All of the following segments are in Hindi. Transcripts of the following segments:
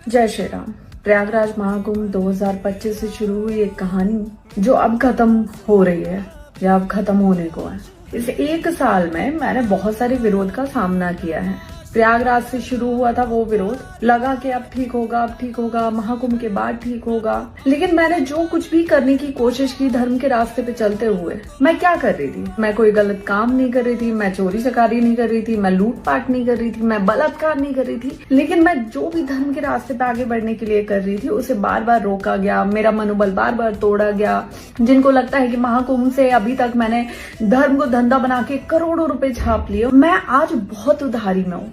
जय श्री राम। प्रयागराज महाकुंभ 2025 से शुरू हुई एक कहानी जो अब खत्म हो रही है या अब खत्म होने को है। इस एक साल में मैंने बहुत सारे विरोध का सामना किया है। प्रयागराज से शुरू हुआ था वो विरोध, लगा कि अब ठीक होगा, महाकुंभ के बाद ठीक होगा। लेकिन मैंने जो कुछ भी करने की कोशिश की धर्म के रास्ते पे चलते हुए, मैं क्या कर रही थी? मैं कोई गलत काम नहीं कर रही थी, मैं चोरी चकारी नहीं कर रही थी, मैं लूटपाट नहीं कर रही थी, मैं बलात्कार नहीं कर रही थी। लेकिन मैं जो भी धर्म के रास्ते पे आगे बढ़ने के लिए कर रही थी उसे बार बार रोका गया, मेरा मनोबल बार बार तोड़ा गया। जिनको लगता है कि महाकुंभ से अभी तक मैंने धर्म को धंधा बना के करोड़ों रुपए छाप लिए, मैं आज बहुत उधारी में हूँ।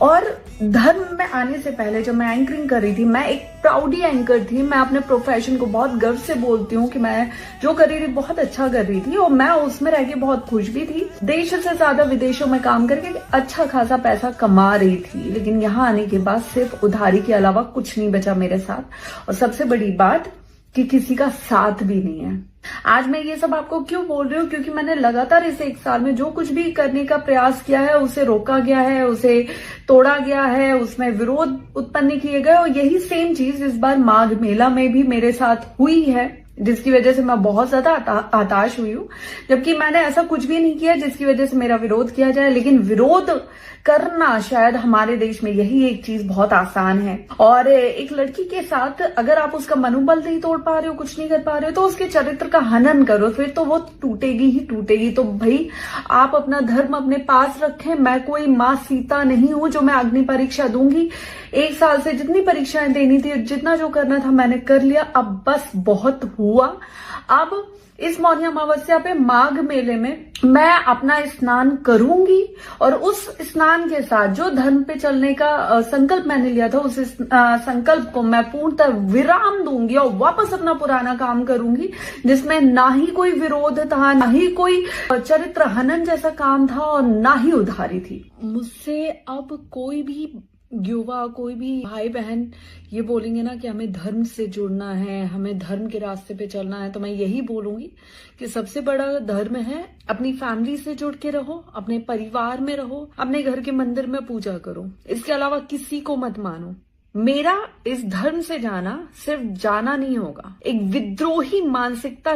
और धर्म में आने से पहले जब मैं एंकरिंग कर रही थी, मैं एक प्राउडी एंकर थी। मैं अपने प्रोफेशन को बहुत गर्व से बोलती हूँ कि मैं जो कर रही थी बहुत अच्छा कर रही थी और मैं उसमें रह के बहुत खुश भी थी। देश से ज्यादा विदेशों में काम करके अच्छा खासा पैसा कमा रही थी। लेकिन यहाँ आने के बाद सिर्फ उधारी के अलावा कुछ नहीं बचा मेरे साथ। और सबसे बड़ी बात कि किसी का साथ भी नहीं है। आज मैं ये सब आपको क्यों बोल रही हूँ? क्योंकि मैंने लगातार इस एक साल में जो कुछ भी करने का प्रयास किया है उसे रोका गया है, उसे तोड़ा गया है, उसमें विरोध उत्पन्न किए गए। और यही सेम चीज इस बार माघ मेला में भी मेरे साथ हुई है, जिसकी वजह से मैं बहुत ज्यादा हताश हुई हूँ। जबकि मैंने ऐसा कुछ भी नहीं किया जिसकी वजह से मेरा विरोध किया जाए। लेकिन विरोध करना शायद हमारे देश में यही एक चीज बहुत आसान है। और एक लड़की के साथ अगर आप उसका मनोबल नहीं तोड़ पा रहे हो, कुछ नहीं कर पा रहे हो, तो उसके चरित्र का हनन करो, फिर तो वो टूटेगी ही टूटेगी। तो भाई आप अपना धर्म अपने पास रखें। मैं कोई माँ सीता नहीं हूं जो मैं अग्नि परीक्षा दूंगी। एक साल से जितनी परीक्षाएं देनी थी, जितना जो करना था मैंने कर लिया। अब बस बहुत हुआ। अब इस मौनी अमावस्या पे माघ मेले में मैं अपना स्नान करूंगी और उस स्नान के साथ जो धर्म पे चलने का संकल्प मैंने लिया था, उस संकल्प को मैं पूर्णतः विराम दूंगी और वापस अपना पुराना काम करूंगी, जिसमें ना ही कोई विरोध था, ना ही कोई चरित्र हनन जैसा काम था और ना ही उधारी थी। मुझसे अब कोई भी युवा, कोई भी भाई बहन ये बोलेंगे ना कि हमें धर्म से जुड़ना है, हमें धर्म के रास्ते पे चलना है, तो मैं यही बोलूंगी कि सबसे बड़ा धर्म है अपनी फैमिली से जुड़ के रहो, अपने परिवार में रहो, अपने घर के मंदिर में पूजा करो। इसके अलावा किसी को मत मानो। मेरा इस धर्म से जाना सिर्फ जाना नहीं होगा, एक विद्रोही मानसिकता